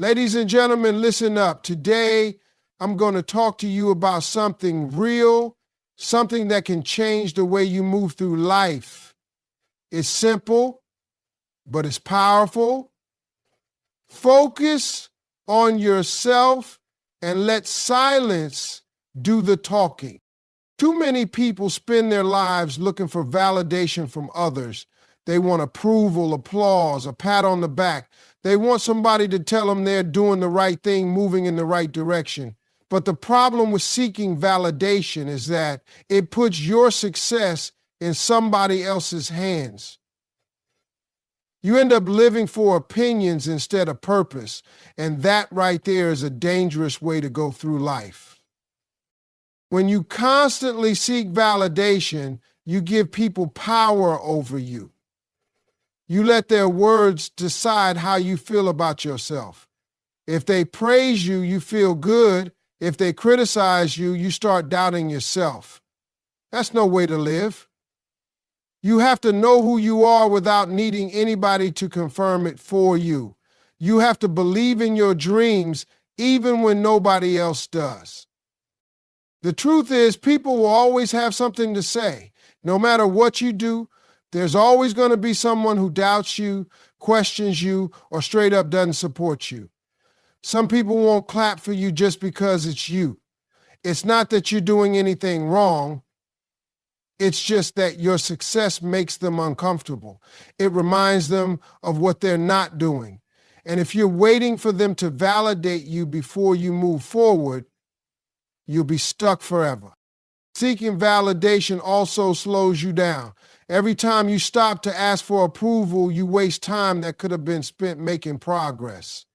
Ladies and gentlemen, listen up. Today, I'm going to talk to you about something real, something that can change the way you move through life. It's simple, but it's powerful. Focus on yourself and let silence do the talking. Too many people spend their lives looking for validation from others. They want approval, applause, a pat on the back. They want somebody to tell them they're doing the right thing, moving in the right direction. But the problem with seeking validation is that it puts your success in somebody else's hands. You end up living for opinions instead of purpose, and that right there is a dangerous way to go through life. When you constantly seek validation, you give people power over you. You let their words decide how you feel about yourself. If they praise you, you feel good. If they criticize you, you start doubting yourself. That's no way to live. You have to know who you are without needing anybody to confirm it for you. You have to believe in your dreams even when nobody else does. The truth is, people will always have something to say. No matter what you do, there's always going to be someone who doubts you, questions you, or straight up doesn't support you. Some people won't clap for you just because it's you. It's not that you're doing anything wrong. It's just that your success makes them uncomfortable. It reminds them of what they're not doing. And if you're waiting for them to validate you before you move forward, you'll be stuck forever. Seeking validation also slows you down. Every time you stop to ask for approval, you waste time that could have been spent making progress.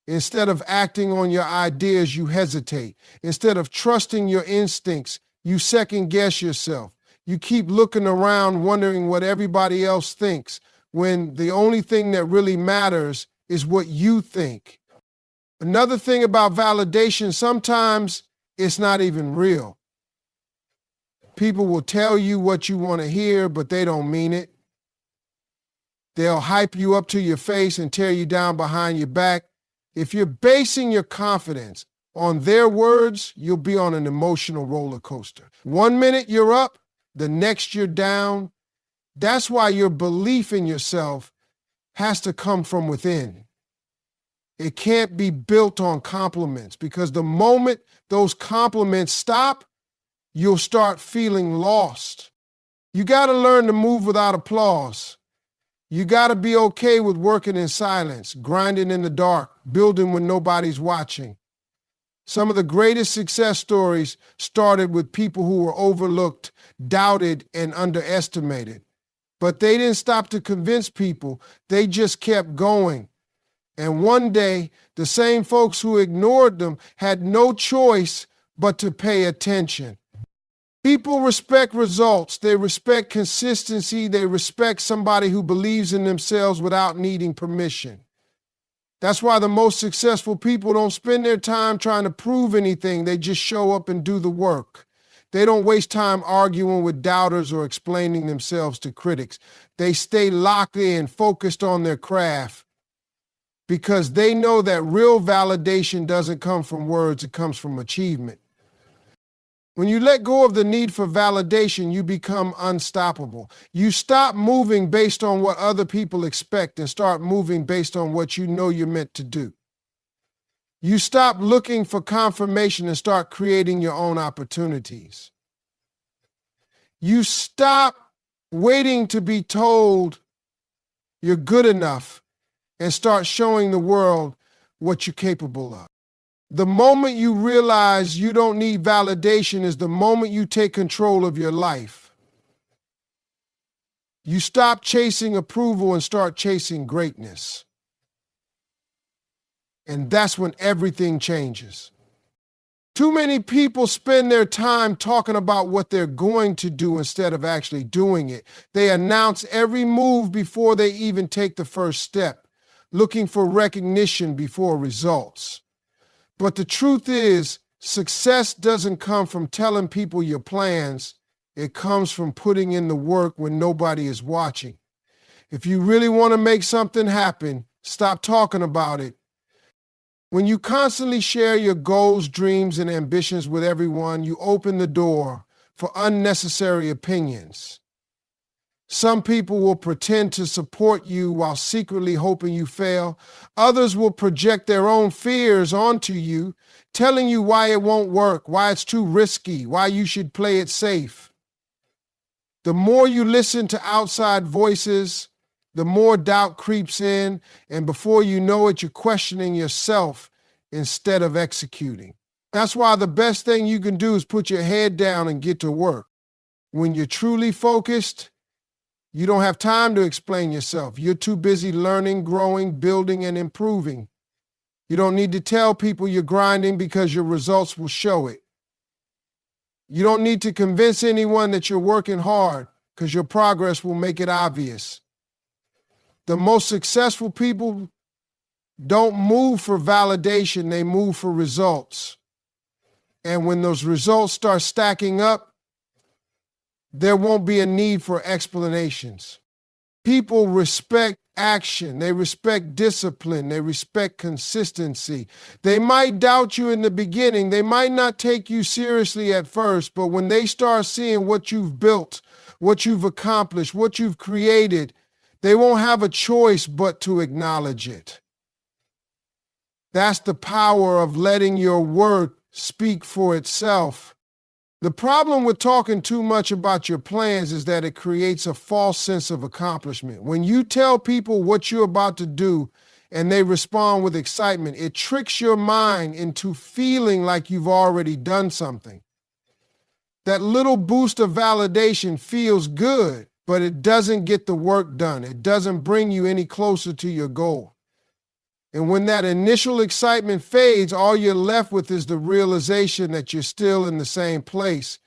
Instead of acting on your ideas, you hesitate. Instead of trusting your instincts, you second-guess yourself. You keep looking around wondering what everybody else thinks, when the only thing that really matters is what you think. Another thing about validation, sometimes it's not even real. People will tell you what you want to hear, but they don't mean it. They'll hype you up to your face and tear you down behind your back. If you're basing your confidence on their words, you'll be on an emotional roller coaster. 1 minute you're up, the next you're down. That's why your belief in yourself has to come from within. It can't be built on compliments, because the moment those compliments stop, you'll start feeling lost. You got to learn to move without applause. You got to be okay with working in silence, grinding in the dark, building when nobody's watching. Some of the greatest success stories started with people who were overlooked, doubted, and underestimated. But they didn't stop to convince people. They just kept going. And one day, the same folks who ignored them had no choice but to pay attention. People respect results. They respect consistency. They respect somebody who believes in themselves without needing permission. That's why the most successful people don't spend their time trying to prove anything. They just show up and do the work. They don't waste time arguing with doubters or explaining themselves to critics. They stay locked in, focused on their craft, because they know that real validation doesn't come from words, it comes from achievement. When you let go of the need for validation, you become unstoppable. You stop moving based on what other people expect and start moving based on what you know you're meant to do. You stop looking for confirmation and start creating your own opportunities. You stop waiting to be told you're good enough and start showing the world what you're capable of. The moment you realize you don't need validation is the moment you take control of your life. You stop chasing approval and start chasing greatness. And that's when everything changes. Too many people spend their time talking about what they're going to do instead of actually doing it. They announce every move before they even take the first step, looking for recognition before results. But the truth is, success doesn't come from telling people your plans. It comes from putting in the work when nobody is watching. If you really want to make something happen, stop talking about it When you constantly share your goals, dreams, and ambitions with everyone, you open the door for unnecessary opinions. Some people will pretend to support you while secretly hoping you fail. Others will project their own fears onto you, telling you why it won't work, why it's too risky, why you should play it safe. The more you listen to outside voices, the more doubt creeps in, and before you know it, you're questioning yourself instead of executing. That's why the best thing you can do is put your head down and get to work. When you're truly focused, you don't have time to explain yourself. You're too busy learning, growing, building, and improving. You don't need to tell people you're grinding because your results will show it. You don't need to convince anyone that you're working hard because your progress will make it obvious. The most successful people don't move for validation, they move for results. And when those results start stacking up, there won't be a need for explanations. People respect action. They respect discipline. They respect consistency. They might doubt you in the beginning. They might not take you seriously at first, but when they start seeing what you've built, what you've accomplished, what you've created, they won't have a choice but to acknowledge it. That's the power of letting your work speak for itself. The problem with talking too much about your plans is that it creates a false sense of accomplishment. When you tell people what you're about to do and they respond with excitement, it tricks your mind into feeling like you've already done something. That little boost of validation feels good, but it doesn't get the work done. It doesn't bring you any closer to your goal. And when that initial excitement fades, all you're left with is the realization that you're still in the same place.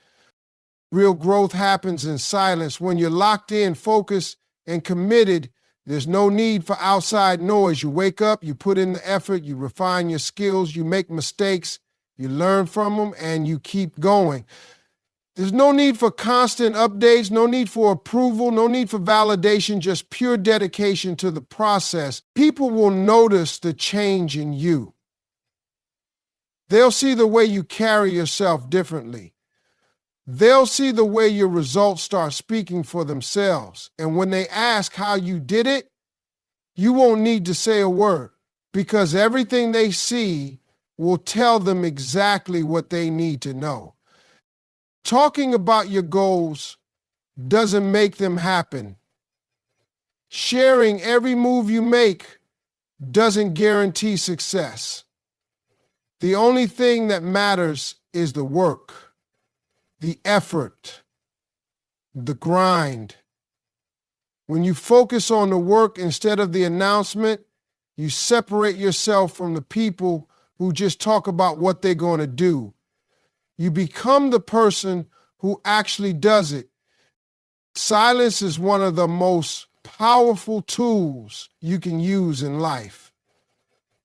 Real growth happens in silence. When you're locked in, focused, and committed, there's no need for outside noise. You wake up, you put in the effort, you refine your skills, you make mistakes, you learn from them, and you keep going. There's no need for constant updates, no need for approval, no need for validation, just pure dedication to the process. People will notice the change in you. They'll see the way you carry yourself differently. They'll see the way your results start speaking for themselves. And when they ask how you did it, you won't need to say a word because everything they see will tell them exactly what they need to know. Talking about your goals doesn't make them happen. Sharing every move you make doesn't guarantee success. The only thing that matters is the work, the effort, the grind. When you focus on the work instead of the announcement, you separate yourself from the people who just talk about what they're going to do. You become the person who actually does it. Silence is one of the most powerful tools you can use in life.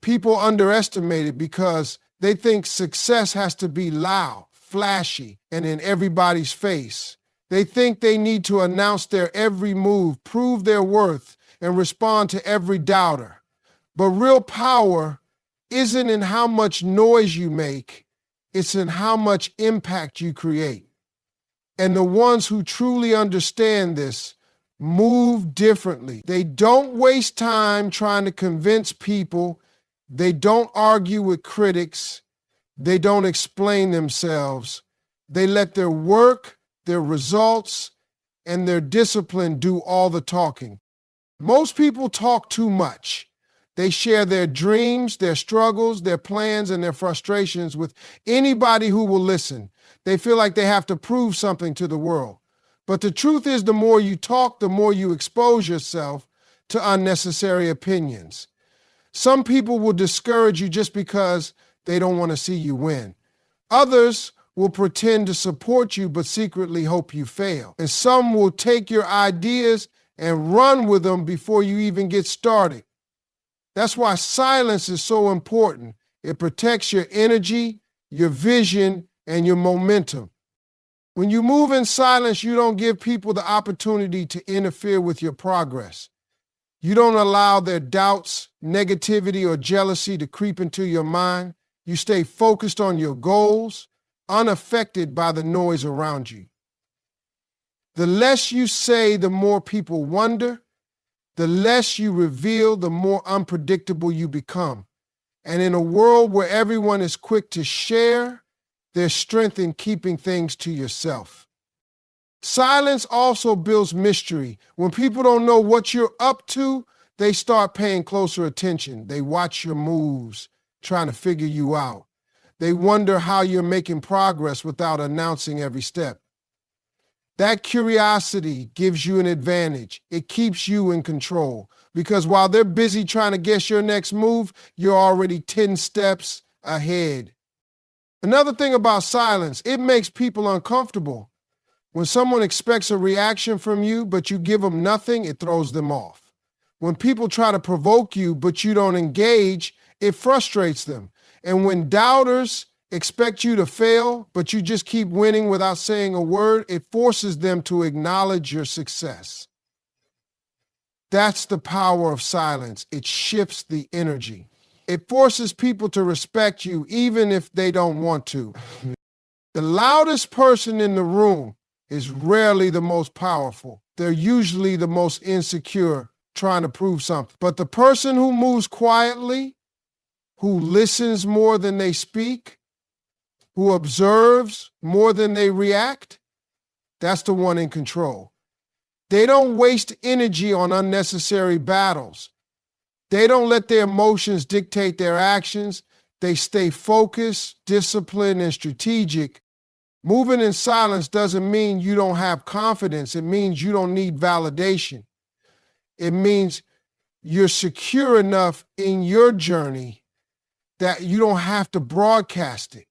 People underestimate it because they think success has to be loud, flashy, and in everybody's face. They think they need to announce their every move, prove their worth, and respond to every doubter. But real power isn't in how much noise you make. It's in how much impact you create. And the ones who truly understand this move differently. They don't waste time trying to convince people. They don't argue with critics. They don't explain themselves. They let their work, their results, and their discipline do all the talking. Most people talk too much. They share their dreams, their struggles, their plans, and their frustrations with anybody who will listen. They feel like they have to prove something to the world. But the truth is, the more you talk, the more you expose yourself to unnecessary opinions. Some people will discourage you just because they don't want to see you win. Others will pretend to support you but secretly hope you fail. And some will take your ideas and run with them before you even get started. That's why silence is so important. It protects your energy, your vision, and your momentum. When you move in silence, you don't give people the opportunity to interfere with your progress. You don't allow their doubts, negativity, or jealousy to creep into your mind. You stay focused on your goals, unaffected by the noise around you. The less you say, the more people wonder. The less you reveal, the more unpredictable you become. And in a world where everyone is quick to share, there's strength in keeping things to yourself. Silence also builds mystery. When people don't know what you're up to, they start paying closer attention. They watch your moves, trying to figure you out. They wonder how you're making progress without announcing every step. That curiosity gives you an advantage. It keeps you in control because while they're busy trying to guess your next move, you're already 10 steps ahead. Another thing about silence, it makes people uncomfortable. When someone expects a reaction from you, but you give them nothing, it throws them off. When people try to provoke you, but you don't engage, it frustrates them. And when doubters expect you to fail, but you just keep winning without saying a word, it forces them to acknowledge your success. That's the power of silence. It shifts the energy. It forces people to respect you even if they don't want to. The loudest person in the room is rarely the most powerful. They're usually the most insecure, trying to prove something. But the person who moves quietly, who listens more than they speak, who observes more than they react, that's the one in control. They don't waste energy on unnecessary battles. They don't let their emotions dictate their actions. They stay focused, disciplined, and strategic. Moving in silence doesn't mean you don't have confidence. It means you don't need validation. It means you're secure enough in your journey that you don't have to broadcast it.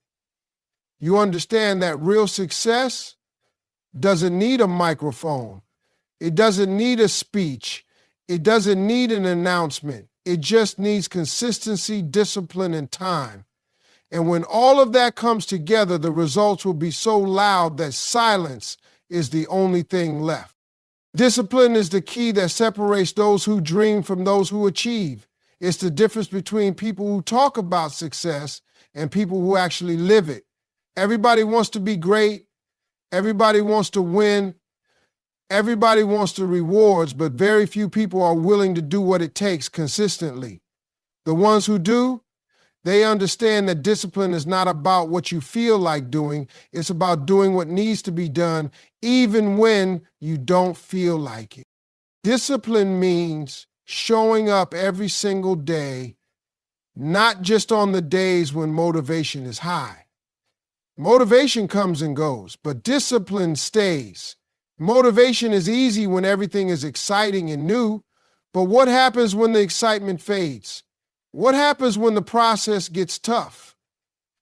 You understand that real success doesn't need a microphone. It doesn't need a speech. It doesn't need an announcement. It just needs consistency, discipline, and time. And when all of that comes together, the results will be so loud that silence is the only thing left. Discipline is the key that separates those who dream from those who achieve. It's the difference between people who talk about success and people who actually live it. Everybody wants to be great. Everybody wants to win. Everybody wants the rewards, but very few people are willing to do what it takes consistently. The ones who do, they understand that discipline is not about what you feel like doing. It's about doing what needs to be done, even when you don't feel like it. Discipline means showing up every single day, not just on the days when motivation is high. Motivation comes and goes, but discipline stays. Motivation is easy when everything is exciting and new, but what happens when the excitement fades? What happens when the process gets tough?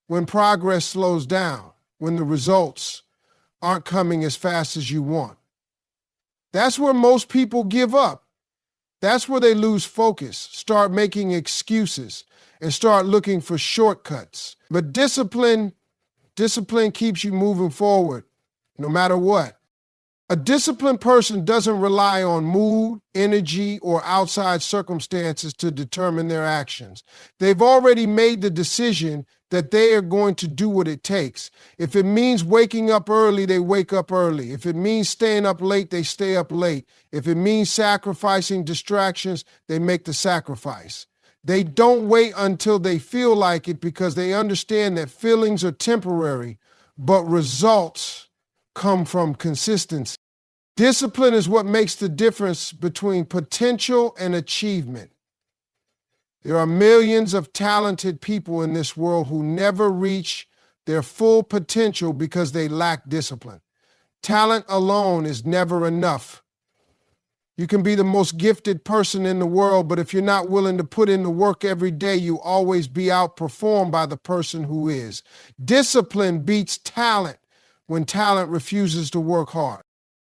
When progress slows down? When the results aren't coming as fast as you want? That's where most people give up. That's where they lose focus, start making excuses, and start looking for shortcuts. But discipline keeps you moving forward, no matter what. A disciplined person doesn't rely on mood, energy, or outside circumstances to determine their actions. They've already made the decision that they are going to do what it takes. If it means waking up early, they wake up early. If it means staying up late, they stay up late. If it means sacrificing distractions, they make the sacrifice. They don't wait until they feel like it because they understand that feelings are temporary, but results come from consistency. Discipline is what makes the difference between potential and achievement. There are millions of talented people in this world who never reach their full potential because they lack discipline. Talent alone is never enough. You can be the most gifted person in the world, but if you're not willing to put in the work every day, you'll always be outperformed by the person who is. Discipline beats talent when talent refuses to work hard.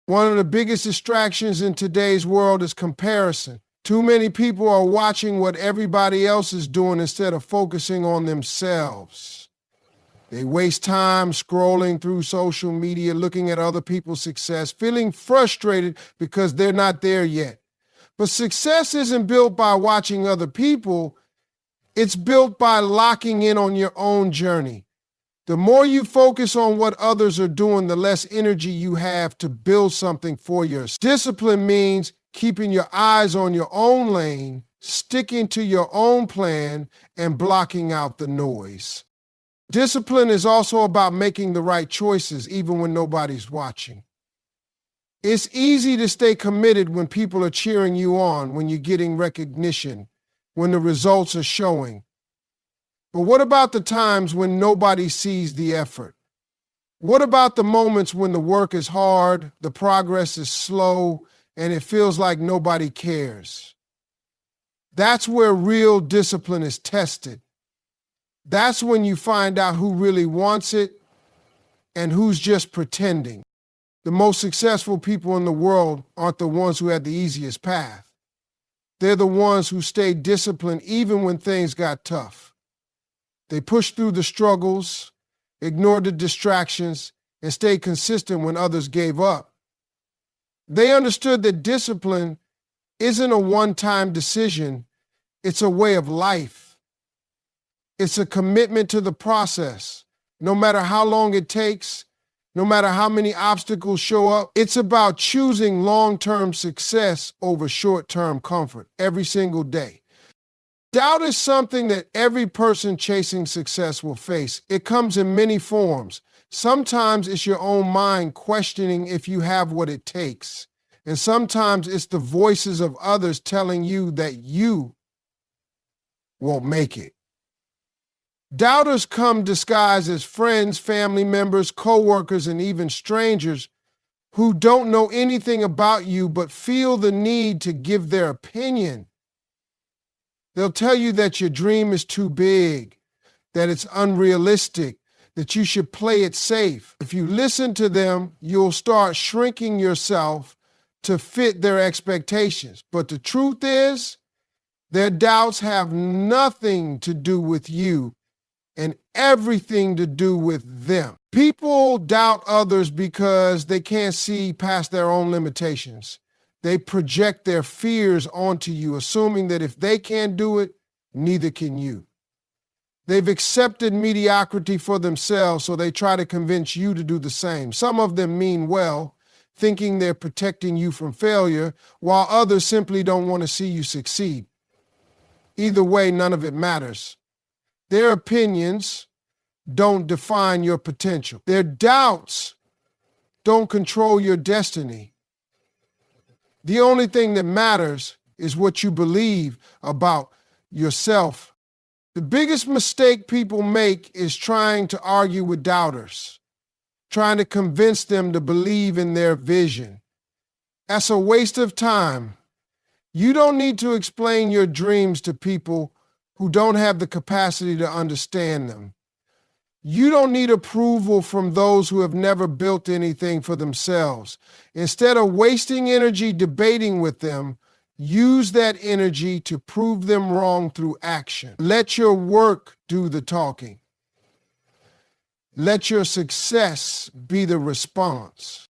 One of the biggest distractions in today's world is comparison. Too many people are watching what everybody else is doing instead of focusing on themselves. They waste time scrolling through social media, looking at other people's success, feeling frustrated because they're not there yet. But success isn't built by watching other people. It's built by locking in on your own journey. The more you focus on what others are doing, the less energy you have to build something for yourself. Discipline means keeping your eyes on your own lane, sticking to your own plan, and blocking out the noise. Discipline is also about making the right choices, even when nobody's watching. It's easy to stay committed when people are cheering you on, when you're getting recognition, when the results are showing. But what about the times when nobody sees the effort? What about the moments when the work is hard, the progress is slow, and it feels like nobody cares? That's where real discipline is tested. That's when you find out who really wants it and who's just pretending. The most successful people in the world aren't the ones who had the easiest path. They're the ones who stayed disciplined even when things got tough. They pushed through the struggles, ignored the distractions, and stayed consistent when others gave up. They understood that discipline isn't a one-time decision, it's a way of life. It's a commitment to the process. No matter how long it takes, no matter how many obstacles show up, it's about choosing long-term success over short-term comfort every single day. Doubt is something that every person chasing success will face. It comes in many forms. Sometimes it's your own mind questioning if you have what it takes. And sometimes it's the voices of others telling you that you won't make it. Doubters come disguised as friends, family members, co-workers, and even strangers who don't know anything about you but feel the need to give their opinion. They'll tell you that your dream is too big, that it's unrealistic, that you should play it safe. If you listen to them, you'll start shrinking yourself to fit their expectations. But the truth is, their doubts have nothing to do with you and everything to do with them. People doubt others because they can't see past their own limitations. They project their fears onto you, assuming that if they can't do it, neither can you. They've accepted mediocrity for themselves, so they try to convince you to do the same. Some of them mean well, thinking they're protecting you from failure, while others simply don't want to see you succeed. Either way, none of it matters. Their opinions don't define your potential. Their doubts don't control your destiny. The only thing that matters is what you believe about yourself. The biggest mistake people make is trying to argue with doubters, trying to convince them to believe in their vision. That's a waste of time. You don't need to explain your dreams to people who don't have the capacity to understand them. You don't need approval from those who have never built anything for themselves. Instead of wasting energy debating with them, use that energy to prove them wrong through action. Let your work do the talking. Let your success be the response.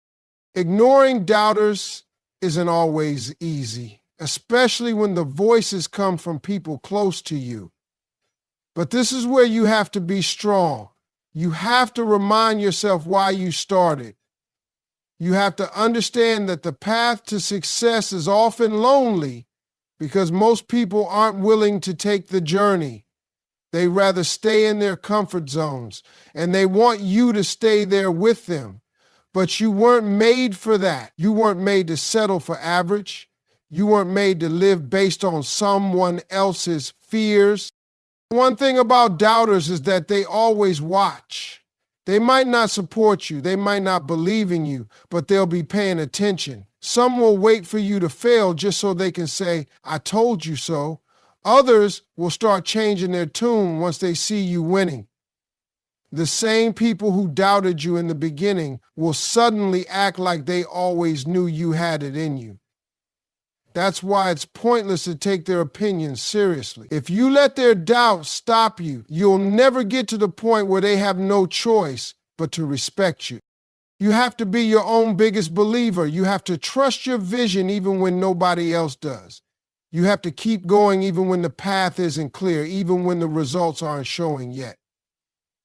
Ignoring doubters isn't always easy, especially when the voices come from people close to you. But this is where you have to be strong. You have to remind yourself why you started. You have to understand that the path to success is often lonely because most people aren't willing to take the journey. They rather stay in their comfort zones, and they want you to stay there with them. But you weren't made for that. You weren't made to settle for average. You weren't made to live based on someone else's fears. One thing about doubters is that they always watch. They might not support you, they might not believe in you, but they'll be paying attention. Some will wait for you to fail just so they can say, "I told you so." Others will start changing their tune once they see you winning. The same people who doubted you in the beginning will suddenly act like they always knew you had it in you. That's why it's pointless to take their opinions seriously. If you let their doubts stop you, you'll never get to the point where they have no choice but to respect you. You have to be your own biggest believer. You have to trust your vision even when nobody else does. You have to keep going even when the path isn't clear, even when the results aren't showing yet.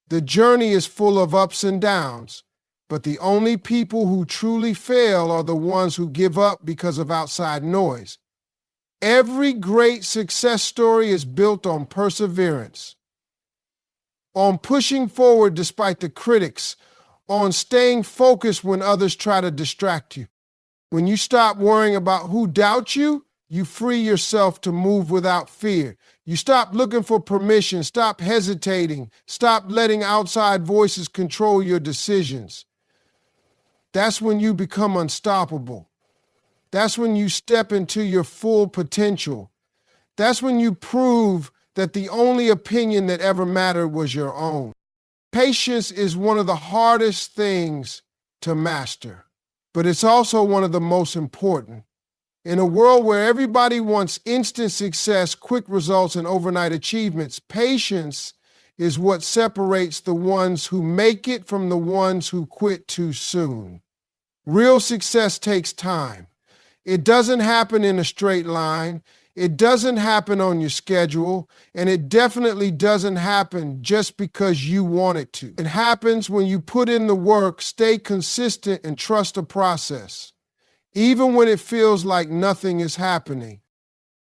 The journey is full of ups and downs, but the only people who truly fail are the ones who give up because of outside noise. Every great success story is built on perseverance, on pushing forward despite the critics, on staying focused when others try to distract you. When you stop worrying about who doubts you, you free yourself to move without fear. You stop looking for permission, stop hesitating, stop letting outside voices control your decisions. That's when you become unstoppable. That's when you step into your full potential. That's when you prove that the only opinion that ever mattered was your own. Patience is one of the hardest things to master, but it's also one of the most important. In a world where everybody wants instant success, quick results, and overnight achievements, patience is what separates the ones who make it from the ones who quit too soon. Real success takes time. It doesn't happen in a straight line. It doesn't happen on your schedule, and it definitely doesn't happen just because you want it to. It happens when you put in the work, stay consistent, and trust the process, even when it feels like nothing is happening.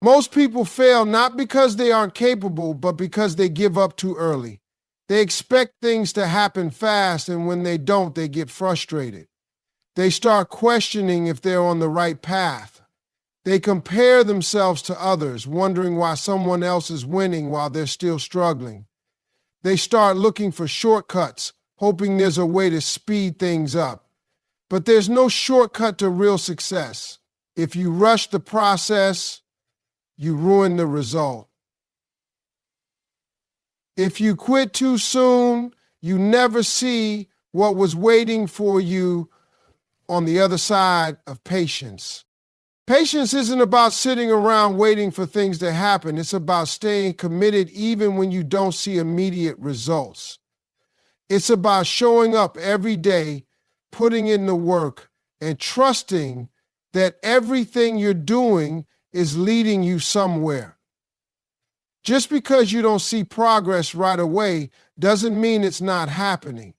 Most people fail not because they aren't capable, but because they give up too early. They expect things to happen fast, and when they don't, they get frustrated. They start questioning if they're on the right path. They compare themselves to others, wondering why someone else is winning while they're still struggling. They start looking for shortcuts, hoping there's a way to speed things up. But there's no shortcut to real success. If you rush the process, you ruin the result. If you quit too soon, you never see what was waiting for you on the other side of patience. Patience isn't about sitting around waiting for things to happen. It's about staying committed even when you don't see immediate results. It's about showing up every day, putting in the work, and trusting that everything you're doing is leading you somewhere. Just because you don't see progress right away doesn't mean it's not happening.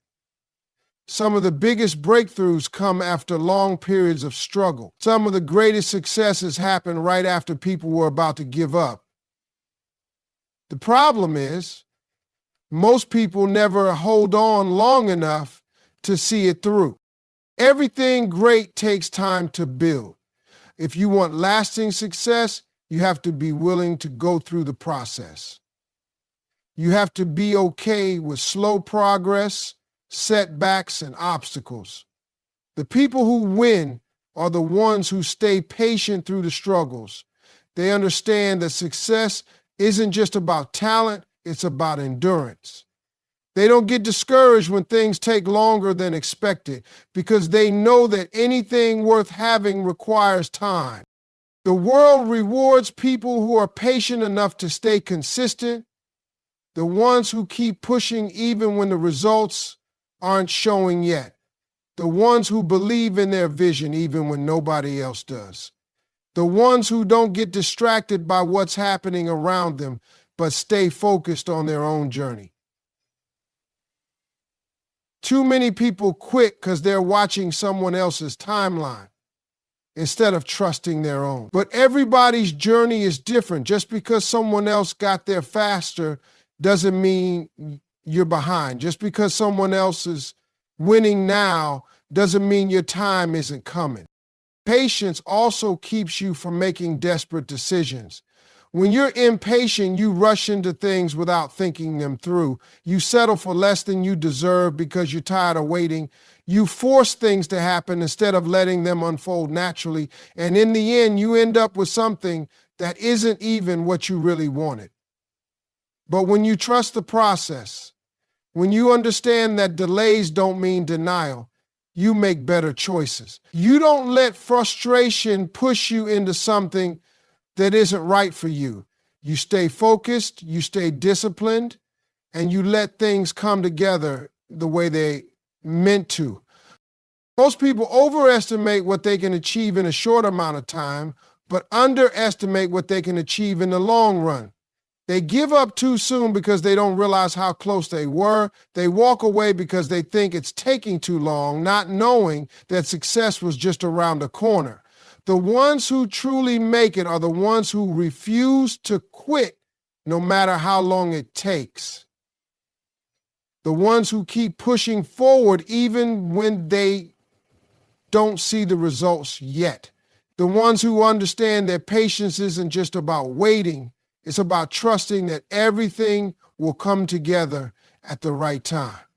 Some of the biggest breakthroughs come after long periods of struggle. Some of the greatest successes happen right after people were about to give up. The problem is, most people never hold on long enough to see it through. Everything great takes time to build. If you want lasting success, you have to be willing to go through the process. You have to be okay with slow progress, setbacks, and obstacles. The people who win are the ones who stay patient through the struggles. They understand that success isn't just about talent, it's about endurance. They don't get discouraged when things take longer than expected because they know that anything worth having requires time. The world rewards people who are patient enough to stay consistent, the ones who keep pushing even when the results aren't showing yet, the ones who believe in their vision even when nobody else does, the ones who don't get distracted by what's happening around them but stay focused on their own journey. Too many people quit because they're watching someone else's timeline instead of trusting their own. But everybody's journey is different. Just because someone else got there faster doesn't mean you're behind. Just because someone else is winning now doesn't mean your time isn't coming. Patience also keeps you from making desperate decisions. When you're impatient, you rush into things without thinking them through. You settle for less than you deserve because you're tired of waiting. You force things to happen instead of letting them unfold naturally. And in the end, you end up with something that isn't even what you really wanted. But when you trust the process, when you understand that delays don't mean denial, you make better choices. You don't let frustration push you into something that isn't right for you. You stay focused, you stay disciplined, and you let things come together the way they meant to. Most people overestimate what they can achieve in a short amount of time, but underestimate what they can achieve in the long run. They give up too soon because they don't realize how close they were. They walk away because they think it's taking too long, not knowing that success was just around the corner. The ones who truly make it are the ones who refuse to quit no matter how long it takes. The ones who keep pushing forward even when they don't see the results yet. The ones who understand that patience isn't just about waiting. It's about trusting that everything will come together at the right time.